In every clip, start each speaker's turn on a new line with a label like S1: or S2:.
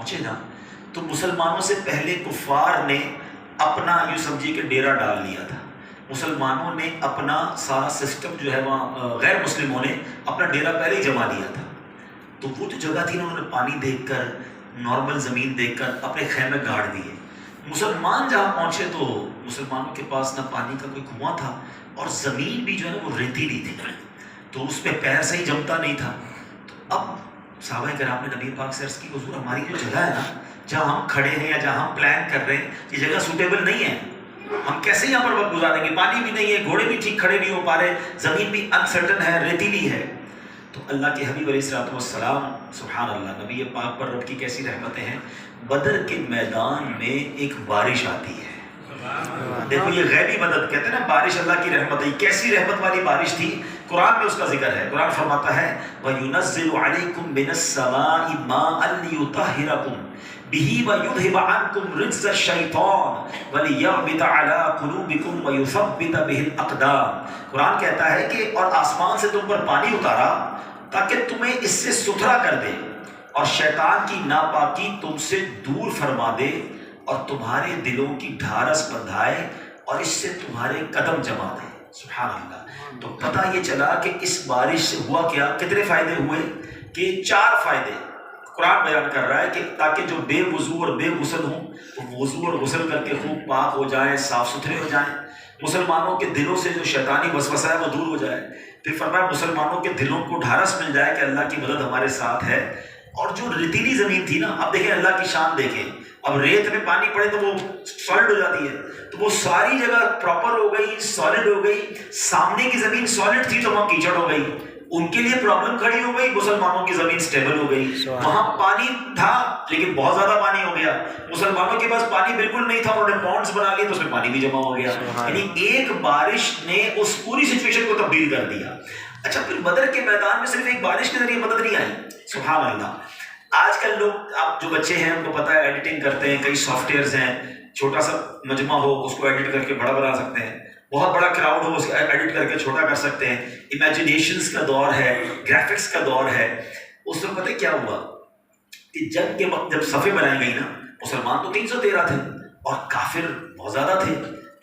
S1: پہنچے نا تو مسلمانوں سے پہلے کفار نے اپنا یوں سمجھیے کہ ڈیرا ڈال لیا تھا. مسلمانوں نے اپنا سارا سسٹم جو ہے وہاں غیر مسلموں نے اپنا ڈیرا پہلے ہی جما لیا تھا. تو وہ جو جگہ تھی نا انہوں نے پانی دیکھ کر نارمل زمین دیکھ کر اپنے خیمے گاڑ دیے. مسلمان جہاں پہنچے تو مسلمانوں کے پاس نہ پانی کا کوئی کنواں تھا اور زمین بھی جو ہے نا وہ ریتیلی تھی تو اس پہ پیر صحیح جمتا نہیں تھا. تو اب صحابہ کرام نے نبی پاک سے عرض کی حضور ہماری جو جگہ ہے نا جہاں ہم کھڑے ہیں یا جہاں ہم پلان کر رہے ہیں یہ جگہ سوٹیبل نہیں ہے, ہم کیسے یہاں پر وقت گزاریں گے, پانی بھی نہیں ہے, گھوڑے بھی ٹھیک کھڑے نہیں ہو پا رہے, زمین بھی انسرٹن ہے, ریتیلی ہے. تو اللہ کے حبیب علیہ الصلوۃ والسلام سبحان اللہ نبی پاک پر رب کی کیسی رحمتیں ہیں. بدر کے میدان میں ایک بارش آتی ہے. دیکھو یہ غیبی مدد کہتے ہیں نا, بارش اللہ کی رحمت ہے. کیسی رحمت والی بارش تھی, قرآن میں اس کا ذکر ہے. قرآن فرماتا ہے وَيُنَزِّلُ عَلَيْكُم مِّنَ السَّمَاءِ مَاءً لِيُطَهِّرَكُم بِهِ وَيُذْهِبَ عَنكُم رِجْزَ الشَّيْطَانِ وَلِيَرْبِطَ عَلَىٰ قُلُوبِكُمْ وَيُثَبِّتَ بِهِ الْأَقْدَامَ. قرآن کہتا ہے کہ اور آسمان سے تم پر پانی اتارا تاکہ تمہیں اس سے ستھرا کر دے اور شیطان کی ناپاکی تم سے دور فرما دے اور تمہارے دلوں کی ڈھارس بندھائے اور اس سے تمہارے قدم جما دے. سبحان اللہ. تو پتہ یہ چلا کہ اس بارش سے ہوا کیا, کتنے فائدے ہوئے کہ 4 فائدے قرآن بیان کر رہا ہے کہ تاکہ جو بے وضو اور بے غسل ہوں تو وضو اور غسل کر کے خوب پاک ہو جائیں, صاف ستھرے ہو جائیں. مسلمانوں کے دلوں سے جو شیطانی وسوسہ ہے وہ دور ہو جائے. پھر فرمایا مسلمانوں کے دلوں کو ڈھارس مل جائے کہ اللہ کی مدد ہمارے ساتھ ہے. اور جو ریتیلی زمین تھی نا, اب دیکھیں اللہ کی شان دیکھیں, اب ریت میں پانی پڑے تو وہ سالڈ ہو جاتی ہے, تو وہ ساری جگہ پراپر ہو گئی, سالڈ ہو گئی. سامنے کی زمین سالڈ تھی تو وہاں کیچڑ ہو گئی, ان کے لیے پرابلم کھڑی ہو گئی. مسلمانوں کی زمین سٹیبل ہو گئی. وہاں پانی تھا لیکن بہت زیادہ پانی ہو گیا. مسلمانوں کے پاس پانی بالکل نہیں تھا, انہوں نے پونڈز بنا لیے تو اس میں پانی بھی جمع ہو گیا. یعنی ایک بارش نے اس پوری سچویشن کو تبدیل کر دیا. اچھا پھر بدر کے میدان میں صرف ایک بارش کے ذریعے مدد نہیں آئی. سبحان اللہ. آج کل لوگ, آپ جو بچے ہیں ان کو پتہ ہے ایڈیٹنگ کرتے ہیں, کئی سافٹ ویئرز ہیں, چھوٹا سا مجمع ہو اس کو ایڈٹ کر کے بڑا بنا سکتے ہیں, بہت بڑا کراؤڈ ہو اس کو ایڈٹ کر کے چھوٹا کر سکتے ہیں. امیجنیشنز کا دور ہے, گرافکس کا دور ہے. اس وقت پتہ کیا ہوا کہ جنگ کے وقت جب صفیں بنائی گئی نا, مسلمان تو 313 تھے اور کافر بہت زیادہ تھے,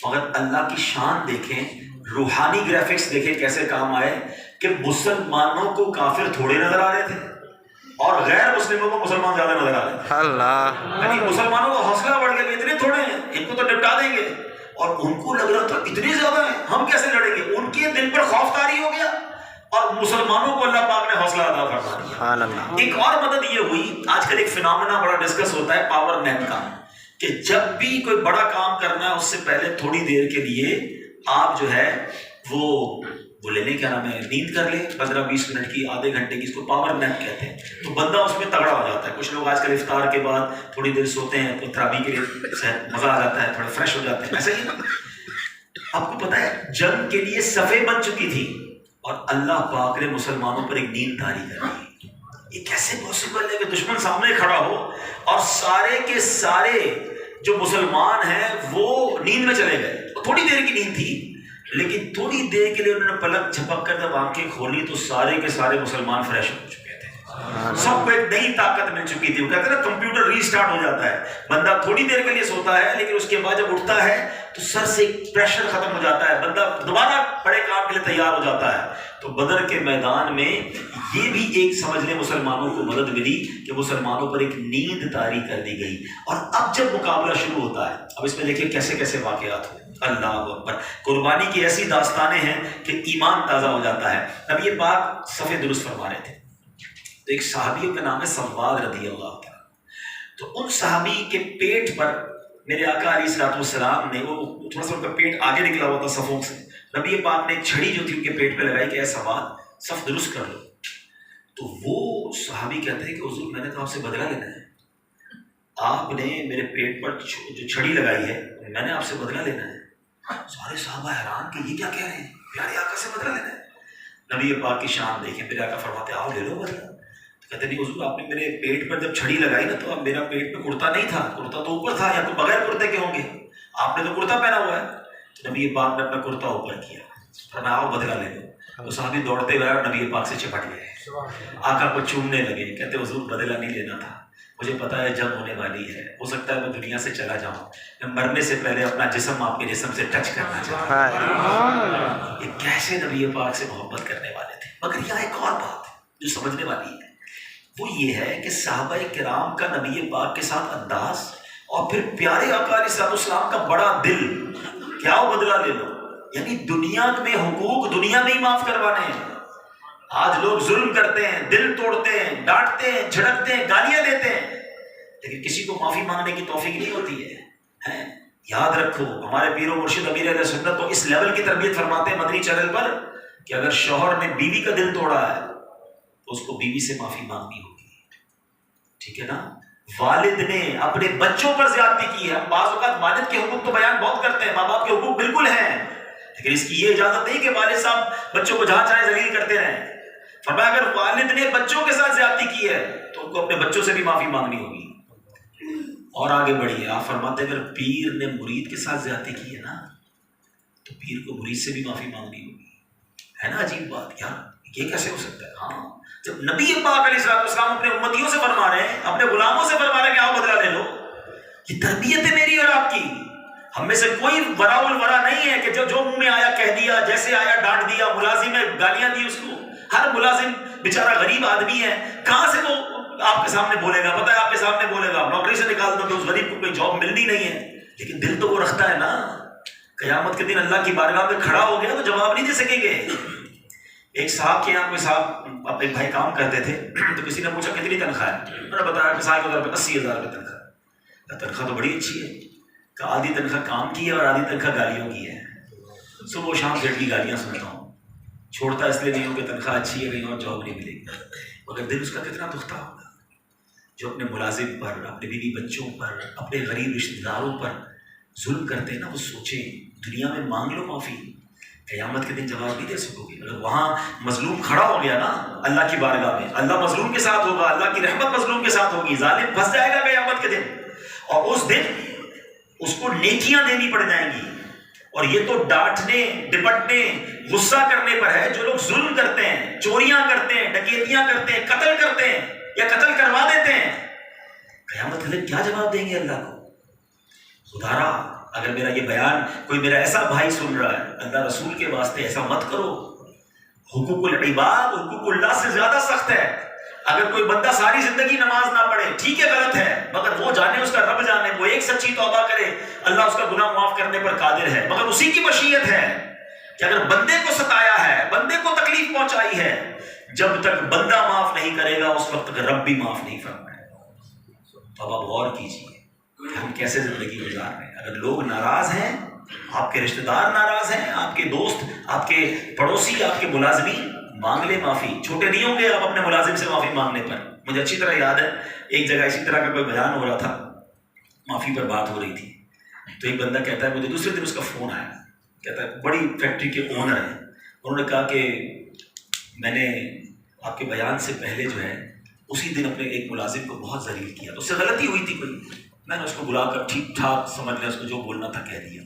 S1: مگر اللہ کی شان دیکھیں, روحانی گرافکس دیکھیں کیسے کام آئے کہ مسلمانوں کو کافر تھوڑے نظر آ رہے تھے اور غیر مسلموں کو مسلمان زیادہ نظر آ رہے تھے. اللہ, یعنی مسلمانوں کا حوصلہ بڑھ گیا کہ اتنے تھوڑے ہیں, ان کو تو نپٹا دیں گے, اور ان کو لگ رہا تھا اتنے زیادہ ہیں ہم کیسے لڑیں گے. ان کے دل پر خوف طاری ہو گیا اور مسلمانوں کو اللہ پاک نے حوصلہ عطا فرما دیا. ایک اور مدد یہ ہوئی, آج کل ایک فینومینا بڑا ڈسکس ہوتا ہے پاور نیپ کا, کہ جب بھی کوئی بڑا کام کرنا ہے اس سے پہلے تھوڑی دیر کے لیے آپ جو ہے وہ لے لیں, کیا نام ہے, نیند کر لیں 15-20 منٹ کی, آدھے گھنٹے کی, اس کو پاور نیپ کہتے ہیں. تو بندہ اس میں تگڑا ہو جاتا ہے. کچھ لوگ آج کل افطار کے بعد تھوڑی دیر سوتے ہیں تو تھراپی کے لیے مزہ آ جاتا ہے, تھوڑا فریش ہو جاتے ہیں. ایسا ہی نا, آپ کو پتا ہے جنگ کے لیے صفیں بن چکی تھی اور اللہ پاک نے مسلمانوں پر ایک نیند طاری کر دی. یہ کیسے پاسبل ہے کہ دشمن سامنے کھڑا ہو اور سارے کے سارے جو مسلمان ہیں وہ نیند میں چلے گئے. تھوڑی دیر کی نیند تھی لیکن تھوڑی دیر کے لیے انہوں نے پلک جھپک کر جب آنکھیں کھولی تو سارے کے سارے مسلمان فریش ہو چکے تھے. سب کو ایک نئی طاقت مل چکی تھی. وہ کہتے ہیں نا کمپیوٹر ری اسٹارٹ ہو جاتا ہے, بندہ تھوڑی دیر کے لیے سوتا ہے لیکن اس کے بعد جب اٹھتا ہے تو سر سے پریشر ختم ہو جاتا ہے, بندہ دوبارہ بڑے کام کے لیے تیار ہو جاتا ہے. تو بدر کے میدان میں یہ بھی ایک سمجھ لیں مسلمانوں کو مدد ملی کہ مسلمانوں پر ایک نیند طاری کر دی گئی. اور اب جب مقابلہ شروع ہوتا ہے, اب اس میں دیکھیں کیسے کیسے واقعات ہوئے. اللہ اکبر. قربانی کی ایسی داستانیں ہیں کہ ایمان تازہ ہو جاتا ہے. اب یہ بات صفحے درست فرما رہے تھے, تو ایک صحابی کا نام ہے سواد رضی اللہ عنہ. تو ان صحابی کے پیٹ پر میرے آقا علیہ الصلوۃ والسلام نے, وہ تھوڑا سا ان کا پیٹ آگے نکلا ہوا تھا صفوں سے, نبی پاک نے ایک چھڑی جو تھی ان کے پیٹ پہ لگائی کہ اے سواد صف درست کر لو. تو وہ صحابی کہتے ہیں کہ حضور میں نے تو آپ سے بدلہ لینا ہے, آپ نے میرے پیٹ پر جو چھڑی لگائی ہے میں نے آپ سے بدلہ لینا ہے. سارے صحابہ حیران کہ یہ کیا کہہ رہے ہیں, پیارے آقا سے بدلہ لینا ہے. نبی پاک کی شان دیکھیں, میرے آقا فرماتے آؤ لے لو بدلہ. کہتے نہیں حضور آپ نے میرے پیٹ پر جب چھڑی لگائی نا تو اب میرا پیٹ پہ کرتا نہیں تھا, کرتا تو اوپر تھا, یا تو بغیر کرتے کے ہوں گے, آپ نے تو کرتا پہنا ہوا ہے. تو نبی پاک نے اپنا کرتا اوپر کیا, فرمایا آؤ بدلہ لے لو. وہ صحابی دوڑتے گئے اور نبی پاک سے چپٹ گئے, آقا کو چومنے لگے. کہتے حضور بدلہ نہیں لینا تھا, مجھے پتا ہے جنگ ہونے والی ہے، ہو سکتا ہے میں دنیا سے چلا جاؤں، میں مرنے سے پہلے اپنا جسم آپ کے جسم سے ٹچ کرنا چاہتا ہوں۔ یہ کیسے نبی پاک سے محبت کرنے والے تھے۔ مگر یہاں ایک اور بات جو سمجھنے والی ہے، وہ یہ ہے کہ صحابہ کرام کا نبی پاک کے ساتھ انداز اور پھر پیارے آقا علیہ السلام کا بڑا دل، کیا وہ بدلہ لے لو، یعنی دنیا میں حقوق دنیا میں ہی معاف کروانے ہیں۔ آج لوگ ظلم کرتے ہیں، دل توڑتے ہیں، ڈانٹتے ہیں، جھڑکتے ہیں، گالیاں دیتے ہیں، لیکن کسی کو معافی مانگنے کی توفیق نہیں ہوتی ہے۔ یاد رکھو ہمارے پیر و مرشد امیر اہل سنت تو اس لیول کی تربیت فرماتے ہیں مدنی چینل پر کہ اگر شوہر نے بیوی کا دل توڑا ہے تو اس کو بیوی سے معافی مانگنی ہوگی، ٹھیک ہے نا۔ والد نے اپنے بچوں پر زیادتی کی ہے، بعض اوقات والد کے حقوق تو بیان بہت کرتے ہیں، ماں باپ کے حقوق بالکل ہیں، لیکن اس کی یہ اجازت نہیں کہ والد صاحب بچوں کو جہاں چاہے ذلیل کرتے رہیں۔ فرمایا اگر والد نے بچوں کے ساتھ زیادتی کی ہے تو ان کو اپنے بچوں سے بھی معافی مانگنی ہوگی۔ اور آگے بڑھیے، آپ فرماتے ہیں اگر پیر نے مرید کے ساتھ زیادتی کی ہے نا تو پیر کو مرید سے بھی معافی مانگنی ہوگی۔ ہے نا عجیب بات، یار یہ کیسے ہو سکتا ہے؟ ہاں، جب نبی پاک علیہ السلام اپنے امتیوں سے فرما رہے ہیں، اپنے غلاموں سے فرما رہے ہیں کہ آؤ بدلہ لے لو، یہ تربیت ہے میری اور آپ کی۔ ہم میں سے کوئی ورا الورا نہیں ہے کہ جو منہ میں آیا کہہ دیا، جیسے آیا ڈانٹ دیا، ملازم میں گالیاں دی اس کو۔ ہر ملازم بیچارہ غریب آدمی ہے، کہاں سے وہ آپ کے سامنے بولے گا؟ پتہ ہے آپ کے سامنے بولے گا، نوکری سے نکال دو تو اس غریب کو کوئی جاب ملنی نہیں ہے، لیکن دل تو وہ رکھتا ہے نا۔ قیامت کے دن اللہ کی بارگاہ میں کھڑا ہو گیا تو جواب نہیں دے سکیں گے۔ ایک صاحب کے یہاں کوئی صاحب اپنے بھائی کام کرتے تھے تو کسی نے پوچھا کتنی تنخواہ ہے؟ انہوں نے بتایا مثال کے طور پہ 80,000 روپے تنخواہ۔ تنخواہ تو بڑی اچھی ہے کہ آدھی تنخواہ کام کی ہے اور آدھی تنخواہ گالیوں کی ہے۔ صبح و شام سیٹ کی گالیاں سنتا ہوں، چھوڑتا اس لیے نہیں ہوں کہ تنخواہ اچھی ہے کہیں اور جاب نہیں ملے گی، مگر دل اس کا کتنا دکھتا ہوگا جو اپنے ملازم پر، اپنے بیوی بچوں پر، اپنے غریب رشتہ داروں پر ظلم کرتے ہیں نا۔ وہ سوچیں دنیا میں مانگ لو معافی، قیامت کے دن جواب نہیں دے سکو گے۔ اگر وہاں مظلوم کھڑا ہو گیا نا اللہ کی بارگاہ میں، اللہ مظلوم کے ساتھ ہوگا، اللہ کی رحمت مظلوم کے ساتھ ہوگی، ظالم پھنس جائے گا قیامت کے دن، اور اس دن اس کو نیکیاں دینی پڑ جائیں گی۔ اور یہ تو ڈانٹنے، ڈپٹنے، غصہ کرنے پر ہے۔ جو لوگ ظلم کرتے ہیں، چوریاں کرتے ہیں، ڈکیتیاں کرتے ہیں، قتل کرتے ہیں یا قتل کروا دیتے ہیں، قیامت کے دن کیا جواب دیں گے اللہ کو؟ خدارا اگر میرا یہ بیان کوئی میرا ایسا بھائی سن رہا ہے، اللہ رسول کے واسطے ایسا مت کرو۔ حقوق العباد حقوق اللہ سے زیادہ سخت ہے۔ اگر کوئی بندہ ساری زندگی نماز نہ پڑھے، ٹھیک ہے غلط ہے، مگر وہ جانے، اس کا رب جانے، وہ ایک سچی توبہ کرے، اللہ اس کا گناہ معاف کرنے پر قادر ہے، مگر اسی کی مشیت ہے کہ اگر بندے کو ستایا ہے، بندے کو تکلیف پہنچائی ہے، جب تک بندہ معاف نہیں کرے گا اس وقت تک رب بھی معاف نہیں فرمائے گا۔ تو اب آپ غور کیجیے کہ ہم کیسے زندگی گزار رہے ہیں۔ اگر لوگ ناراض ہیں، آپ کے رشتہ دار ناراض ہیں، آپ کے دوست، آپ کے پڑوسی، آپ کے ملازمین، مانگ لے معافی۔ چھوٹے نہیں ہوں گے آپ اپنے ملازم سے معافی مانگنے پر۔ مجھے اچھی طرح یاد ہے ایک جگہ اسی طرح کا کوئی بیان ہو رہا تھا، معافی پر بات ہو رہی تھی، تو ایک بندہ کہتا ہے، مجھے دوسرے دن اس کا فون آیا، کہتا ہے بڑی فیکٹری کے اونر ہیں، انہوں نے کہا کہ میں نے آپ کے بیان سے پہلے جو ہے اسی دن اپنے ایک ملازم کو بہت ذلیل کیا، تو اس سے غلطی ہوئی تھی کوئی، میں نے اس کو بلا کر ٹھیک ٹھاک سمجھ لیا، اس کو جو بولنا تھا کہہ دیا۔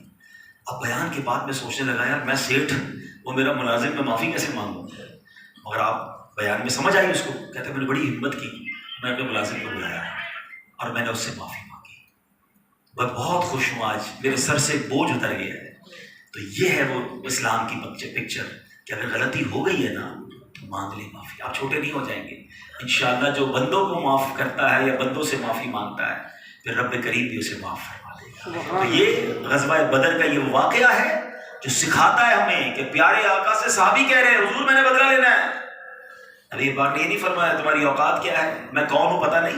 S1: اب بیان کے بعد میں سوچنے لگا یار میں سیٹھ، وہ میرا ملازم، میں معافی کیسے مانگوں؟ مگر آپ بیان میں سمجھ آئی اس کو، کہتے میں نے بڑی ہمت کی، میں اپنے ملازم کو بلایا اور میں نے اس سے معافی مانگی، میں بہت خوش ہوں، آج میرے سر سے بوجھ اتر گیا ہے۔ تو یہ ہے وہ اسلام کی پکچر کہ اگر غلطی ہو گئی ہے نا تو مانگ لیں معافی، آپ چھوٹے نہیں ہو جائیں گے انشاءاللہ۔ جو بندوں کو معاف کرتا ہے یا بندوں سے معافی مانگتا ہے پھر رب کریم بھی اسے معاف فرما دے گا۔ تو یہ غزوہ بدر کا یہ واقعہ ہے جو سکھاتا ہے ہمیں کہ پیارے آقا سے صحابی کہہ رہے ہیں حضور میں نے بدلہ لینا ہے، ابھی پاک نے یہ نہیں فرمایا تمہاری اوقات کیا ہے، میں کون ہوں پتہ نہیں،